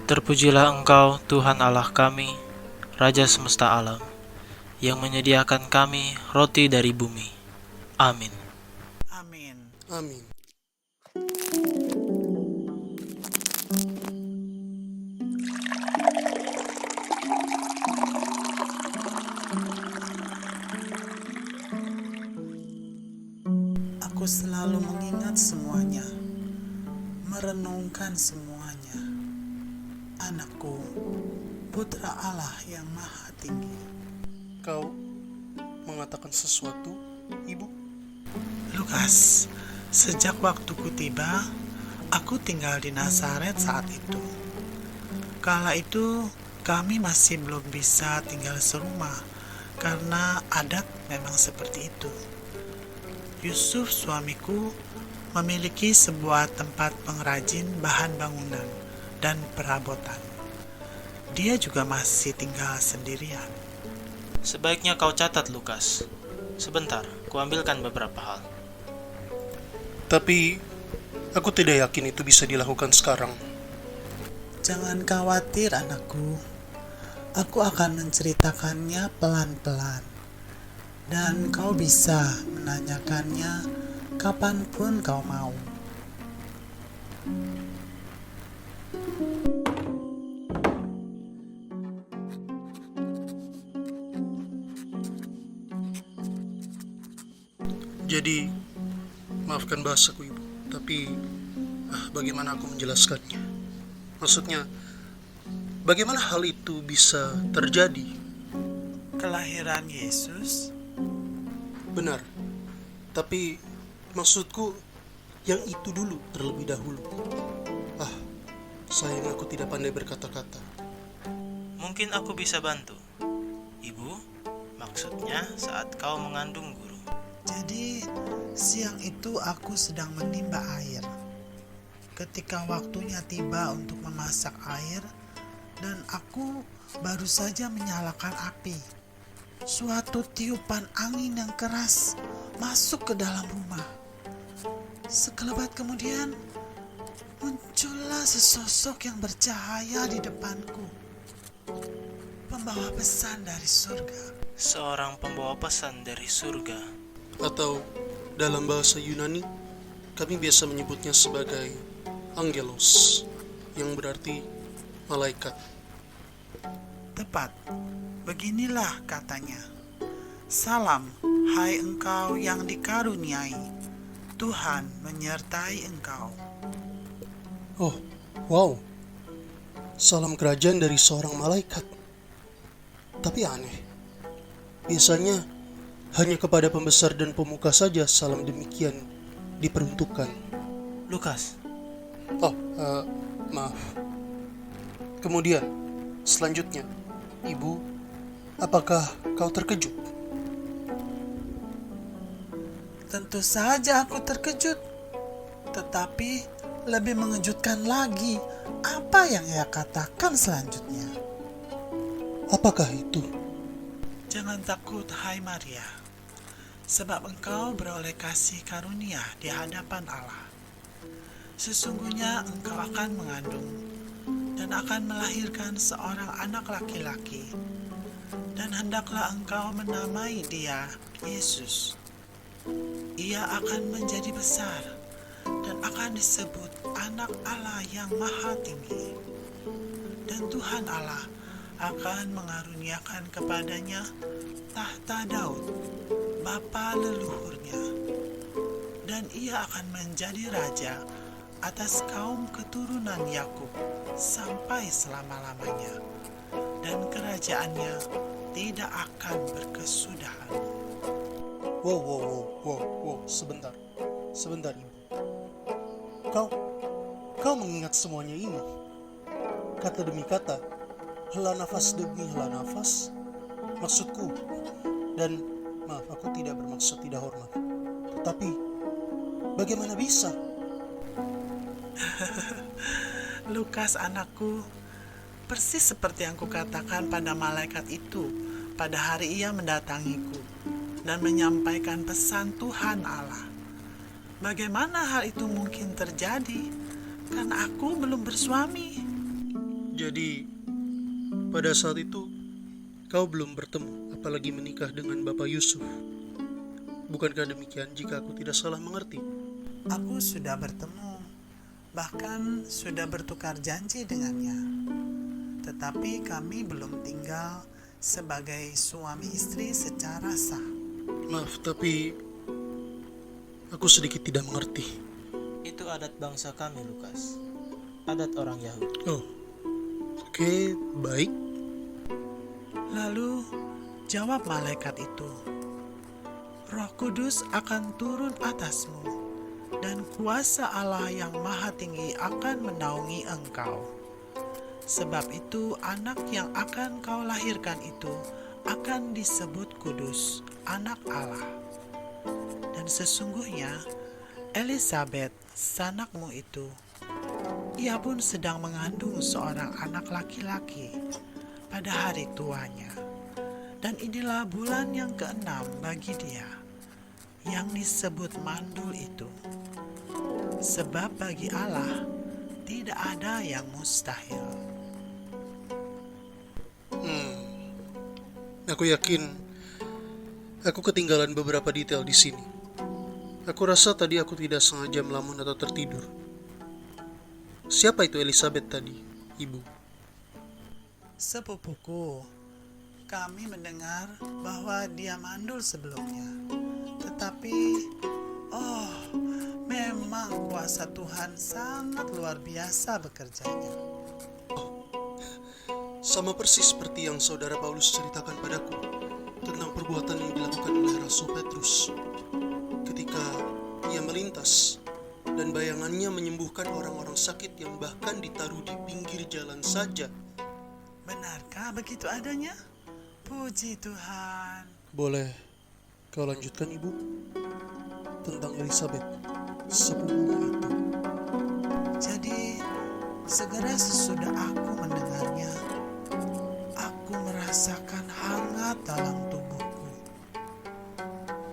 Terpujilah Engkau, Tuhan Allah kami, Raja semesta alam, yang menyediakan kami roti dari bumi. Amin. Amin. Amin. Aku selalu mengingat semuanya, merenungkan semuanya. Anakku, putra Allah yang maha tinggi. Kau mengatakan sesuatu, Ibu? Lukas, sejak waktuku tiba, aku tinggal di Nazaret saat itu. Kala itu kami masih belum bisa tinggal serumah karena adat memang seperti itu. Yusuf suamiku memiliki sebuah tempat pengrajin bahan bangunan dan perabotan. Dia juga masih tinggal sendirian. Sebaiknya kau catat, Lukas. Sebentar, kuambilkan beberapa hal. Tapi aku tidak yakin itu bisa dilakukan sekarang. Jangan khawatir anakku. Aku akan menceritakannya pelan-pelan. Dan kau bisa menanyakannya kapanpun kau mau. Jadi, maafkan bahasaku, Ibu. Tapi, bagaimana aku menjelaskannya? Maksudnya, bagaimana hal itu bisa terjadi? Kelahiran Yesus? Benar. Tapi, maksudku, yang itu dulu terlebih dahulu. Sayang aku tidak pandai berkata-kata. Mungkin aku bisa bantu. Ibu, maksudnya saat kau mengandung guru. Jadi, siang itu aku sedang menimba air. Ketika waktunya tiba untuk memasak air, dan aku baru saja menyalakan api, suatu tiupan angin yang keras masuk ke dalam rumah. Sekelebat kemudian, muncullah sesosok yang bercahaya di depanku, pembawa pesan dari surga. Seorang pembawa pesan dari surga. Atau dalam bahasa Yunani, kami biasa menyebutnya sebagai angelos, yang berarti malaikat. Tepat, beginilah katanya. Salam, hai engkau yang dikaruniai, Tuhan menyertai engkau. Oh, wow. Salam kerajaan dari seorang malaikat. Tapi aneh. Biasanya hanya kepada pembesar dan pemuka saja salam demikian diperuntukkan. Lukas, Maaf. Kemudian, selanjutnya, Ibu, apakah kau terkejut? Tentu saja aku terkejut, tetapi Lebih mengejutkan lagi, apa yang ia katakan selanjutnya? Apakah itu? Jangan takut, hai Maria, sebab engkau beroleh kasih karunia di hadapan Allah. Sesungguhnya engkau akan mengandung dan akan melahirkan seorang anak laki-laki, dan hendaklah engkau menamai dia Yesus. Ia akan menjadi besar dan akan disebut Anak Allah yang Maha Tinggi. Dan Tuhan Allah akan mengaruniakan kepadanya tahta Daud, bapa leluhurnya. Dan ia akan menjadi raja atas kaum keturunan Yakub sampai selama-lamanya. Dan kerajaannya tidak akan berkesudahan. Wow, sebentar, Ibu. Kau mengingat semuanya ini. Kata demi kata, hela nafas demi hela nafas. Maksudku, dan maaf, aku tidak bermaksud tidak hormat. Tetapi, bagaimana bisa? Lukas anakku, persis seperti yang kukatakan pada malaikat itu pada hari ia mendatangiku dan menyampaikan pesan Tuhan Allah. Bagaimana hal itu mungkin terjadi? Kan aku belum bersuami. Jadi, pada saat itu, kau belum bertemu, apalagi menikah dengan Bapak Yusuf. Bukankah demikian jika aku tidak salah mengerti? Aku sudah bertemu, bahkan sudah bertukar janji dengannya. Tetapi kami belum tinggal sebagai suami istri secara sah. Maaf, tapi aku sedikit tidak mengerti. Itu adat bangsa kami, Lukas. Adat orang Yahudi. Oh, oke, baik. Lalu jawab malaikat itu, Roh Kudus akan turun atasmu, dan kuasa Allah yang Maha Tinggi akan menaungi engkau. Sebab itu anak yang akan kau lahirkan itu akan disebut kudus, anak Allah. Dan sesungguhnya Elisabet, sanakmu itu, ia pun sedang mengandung seorang anak laki-laki pada hari tuanya. Dan inilah bulan yang ke-6 bagi dia, yang disebut mandul itu. Sebab bagi Allah tidak ada yang mustahil. Aku yakin aku ketinggalan beberapa detail di sini. Aku rasa tadi aku tidak sengaja melamun atau tertidur. Siapa itu Elizabeth tadi, Ibu? Sepupuku, kami mendengar bahwa dia mandul sebelumnya. Tetapi, memang kuasa Tuhan sangat luar biasa bekerjanya. Sama persis seperti yang saudara Paulus ceritakan padaku tentang perbuatan yang dilakukan oleh Rasul Petrus ketika ia melintas dan bayangannya menyembuhkan orang-orang sakit yang bahkan ditaruh di pinggir jalan saja. Benarkah begitu adanya? Puji Tuhan. Boleh kau lanjutkan, Ibu, tentang Elizabeth, sepupumu itu? Jadi, segera sesudah aku mendengarnya, aku merasakan hangat dalam tubuhku.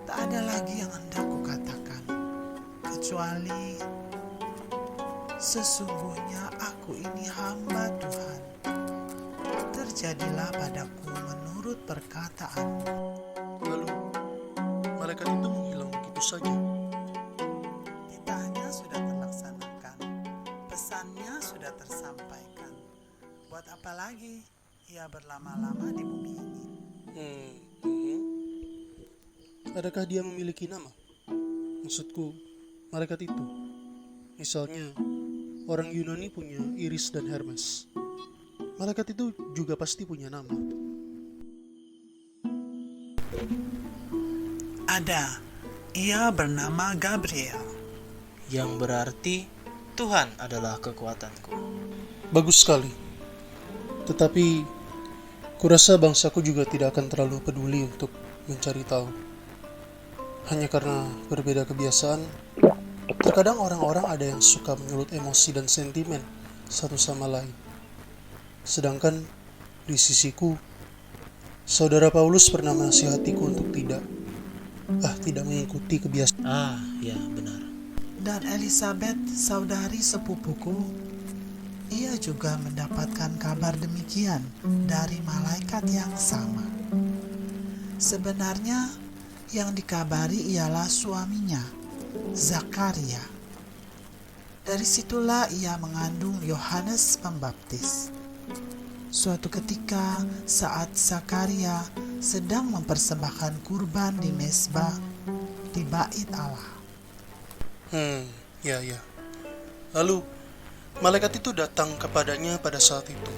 Tak ada lagi yang hendak kukatakan, kecuali sesungguhnya aku ini hamba Tuhan. Terjadilah padaku menurut perkataanmu. Lalu malaikat itu menghilang begitu saja. Titahnya sudah terlaksanakan, pesannya sudah tersampaikan. Buat apa lagi ia berlama-lama di bumi ini? Adakah dia memiliki nama? Maksudku, malaikat itu. Misalnya, orang Yunani punya Iris dan Hermes. Malaikat itu juga pasti punya nama. Ada, ia bernama Gabriel. Yang berarti Tuhan adalah kekuatanku. Bagus sekali. Tetapi, kurasa bangsaku juga tidak akan terlalu peduli untuk mencari tahu. Hanya karena berbeda kebiasaan, Terkadang orang-orang ada yang suka menyulut emosi dan sentimen satu sama lain. Sedangkan di sisiku, Saudara Paulus pernah menasihatiku untuk tidak mengikuti kebiasaan. Ya benar. Dan Elizabeth, saudari sepupuku, ia juga mendapatkan kabar demikian dari malaikat yang sama. Sebenarnya yang dikabari ialah suaminya, Zakaria. Dari situlah ia mengandung Yohanes Pembaptis. Suatu ketika saat Zakaria sedang mempersembahkan kurban di mezbah di bait Allah. Ya. Lalu, malaikat itu datang kepadanya pada saat itu.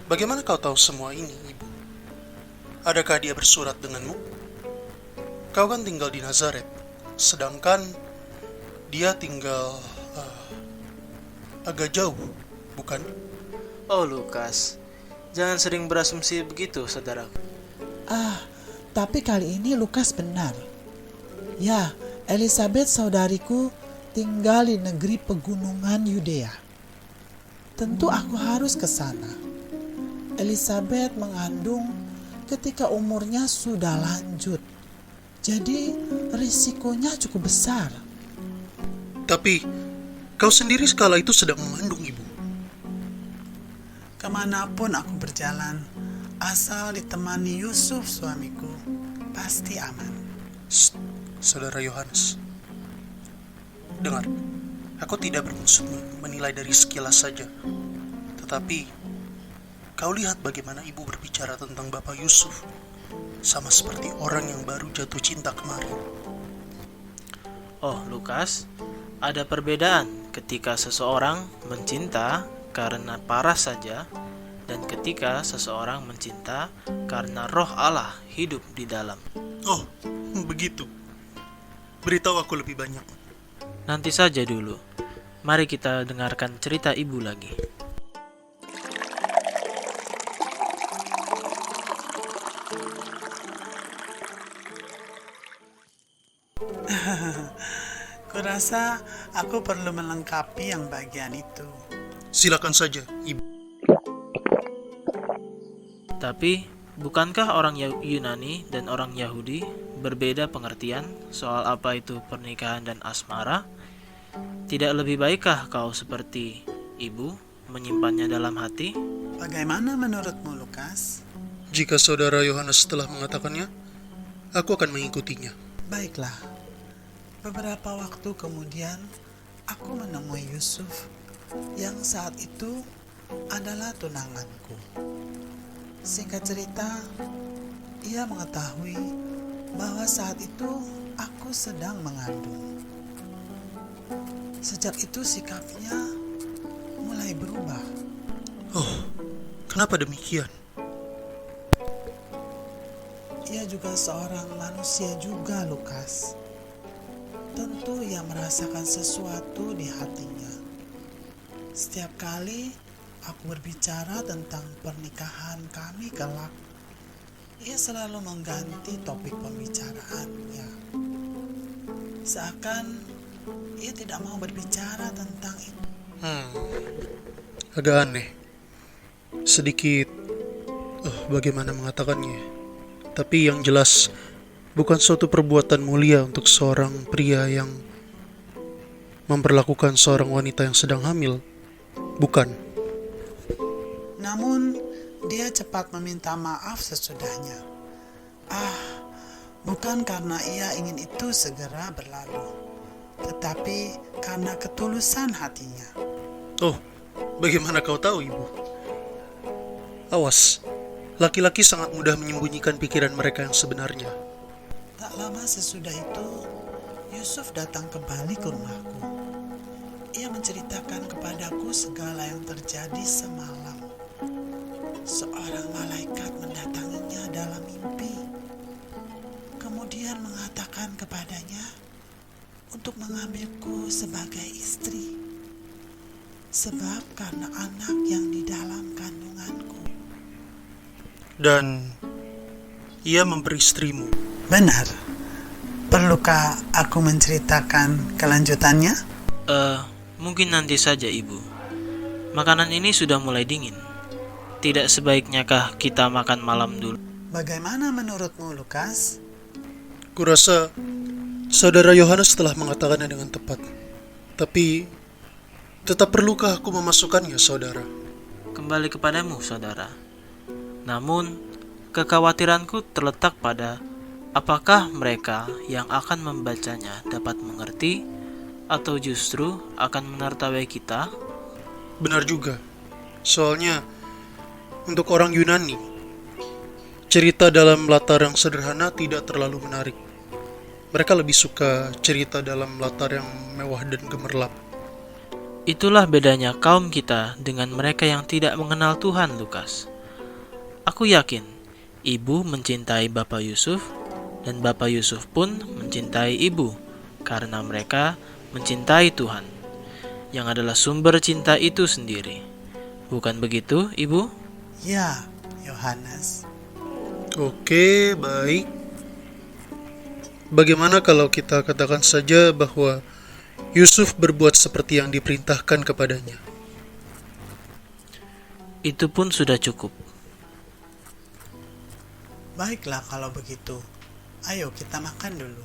Bagaimana kau tahu semua ini, Ibu? Adakah dia bersurat denganmu? Kau kan tinggal di Nazaret, sedangkan dia tinggal agak jauh, bukan? Oh Lukas, jangan sering berasumsi begitu, saudaraku. Tapi kali ini Lukas benar. Ya, Elizabeth saudariku tinggal di negeri pegunungan Yudea. Tentu aku harus ke sana. Elizabeth mengandung ketika umurnya sudah lanjut. Jadi risikonya cukup besar. Tapi, kau sendiri sekala itu sedang mengandung, Ibu. Kemanapun aku berjalan, asal ditemani Yusuf suamiku, pasti aman. Saudara Yohanes, dengar, aku tidak bermaksud menilai dari sekilas saja. Tetapi, kau lihat bagaimana ibu berbicara tentang Bapak Yusuf, sama seperti orang yang baru jatuh cinta kemarin. Oh Lukas, ada perbedaan ketika seseorang mencinta karena paras saja, dan ketika seseorang mencinta karena roh Allah hidup di dalam. Oh, begitu. Beritahu aku lebih banyak. Nanti saja dulu. Mari kita dengarkan cerita ibu lagi. Kurasa aku perlu melengkapi yang bagian itu. Silakan saja, Ibu. Tapi, bukankah orang Yunani dan orang Yahudi berbeda pengertian soal apa itu pernikahan dan asmara? Tidak lebih baikkah kau seperti ibu menyimpannya dalam hati? Bagaimana menurutmu, Lukas? Jika saudara Yohanes telah mengatakannya, aku akan mengikutinya. Baiklah. Beberapa waktu kemudian, aku menemui Yusuf yang saat itu adalah tunanganku. Singkat cerita, ia mengetahui bahwa saat itu aku sedang mengandung. Sejak itu sikapnya mulai berubah. Oh, kenapa demikian? Ia juga seorang manusia juga, Lukas. Tentu ia merasakan sesuatu di hatinya. Setiap kali aku berbicara tentang pernikahan kami kelak, ia selalu mengganti topik pembicaraannya. Seakan ia tidak mau berbicara tentang itu. Agak aneh. Sedikit, bagaimana mengatakannya? Tapi yang jelas, bukan suatu perbuatan mulia untuk seorang pria yang memperlakukan seorang wanita yang sedang hamil. Bukan. Namun, dia cepat meminta maaf sesudahnya. Bukan karena ia ingin itu segera berlalu, tetapi karena ketulusan hatinya. Oh, bagaimana kau tahu, Ibu? Awas, laki-laki sangat mudah menyembunyikan pikiran mereka yang sebenarnya. Tak lama sesudah itu, Yusuf datang kembali ke rumahku. Ia menceritakan kepadaku segala yang terjadi semalam. Seorang malaikat mendatanginya dalam mimpi, kemudian mengatakan kepadanya untuk mengambilku sebagai istri, sebab karena anak yang di dalam kandunganku. Dan ia memperistrimu. Benar. Perlukah aku menceritakan kelanjutannya? Mungkin nanti saja, Ibu. Makanan ini sudah mulai dingin. Tidak sebaiknyakah kita makan malam dulu? Bagaimana menurutmu, Lukas? Kurasa saudara Yohanes telah mengatakannya dengan tepat. Tapi tetap perlukah aku memasukkannya, saudara? Kembali kepadamu, saudara. Namun, kekhawatiranku terletak pada apakah mereka yang akan membacanya dapat mengerti atau justru akan menertawai kita? Benar juga. Soalnya untuk orang Yunani, cerita dalam latar yang sederhana tidak terlalu menarik. Mereka lebih suka cerita dalam latar yang mewah dan gemerlap. Itulah bedanya kaum kita dengan mereka yang tidak mengenal Tuhan, Lukas. Aku yakin ibu mencintai Bapak Yusuf dan Bapak Yusuf pun mencintai ibu karena mereka mencintai Tuhan, yang adalah sumber cinta itu sendiri. Bukan begitu, Ibu? Ya, Yohanes. Oke, baik. Bagaimana kalau kita katakan saja bahwa Yusuf berbuat seperti yang diperintahkan kepadanya? Itu pun sudah cukup. Baiklah kalau begitu. Ayo kita makan dulu.